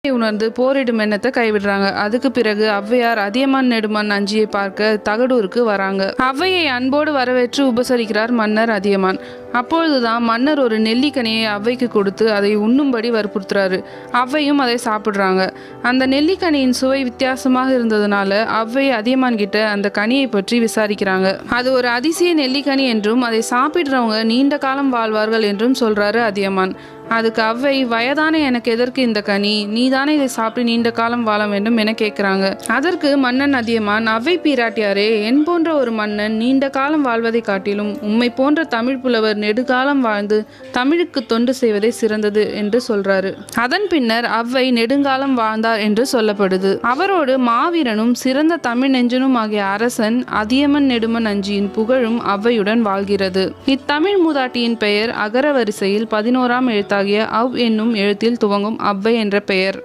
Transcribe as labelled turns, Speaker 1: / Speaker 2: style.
Speaker 1: உணர்ந்து போரிடும் எண்ணத்தை கைவிடுறாங்க. அதுக்கு பிறகு ஔவையார் அதியமான் நெடுமான் அஞ்சியை பார்க்க தகடூருக்கு வராங்க. ஔவையை அன்போடு வரவேற்று உபசரிக்கிறார் மன்னர் அதியமான். அப்பொழுதுதான் மன்னர் ஒரு நெல்லிக்கனியை ஔவைக்கு கொடுத்து அதை உண்ணும்படி வற்புறுத்துறாரு. ஔவையும் அதை சாப்பிடுறாங்க. அந்த நெல்லிக்கனியின் சுவை வித்தியாசமாக இருந்ததுனால ஔவை அதியமான் கிட்ட அந்த கனியை பற்றி விசாரிக்கிறாங்க. அது ஒரு அதிசய நெல்லிக்கனி என்றும் அதை சாப்பிடுறவங்க நீண்ட காலம் வாழ்வார்கள் என்றும் சொல்றாரு அதியமான். அதுக்கு ஔவை, வயதான எனக்கு எதற்கு இந்த கனி, நீதானே இதை சாப்பிட்டு நீண்ட காலம் வாழ வேண்டும் என கேட்கிறாங்க. அதற்கு மன்னன் அதியமான், ஔவை பிராட்டியாரே, என் போன்ற ஒரு மன்னன் நீண்ட காலம் வாழ்வதை காட்டிலும் உம்மை போன்ற தமிழ் புலவர் நெடுகாலம் வாழ்ந்து தமிழுக்கு தொண்டு செய்வதே சிறந்தது என்று சொல்றாரு. அதன் பின்னர் ஔவை நெடுங்காலம் வாழ்ந்தார் என்று சொல்லப்படுது. அவரோடு மாவீரனும் சிறந்த தமிழ் நெஞ்சனும் ஆகிய அரசன் அதியமன் நெடுமன் அஞ்சியின் புகழும் ஔவையுடன் வாழ்கிறது. இத்தமிழ் மூதாட்டியின் பெயர் அகர வரிசையில் 11ஆம் எழுத்தாகிய அவ் என்னும் எழுத்தில் துவங்கும் ஔவை என்ற பெயர்.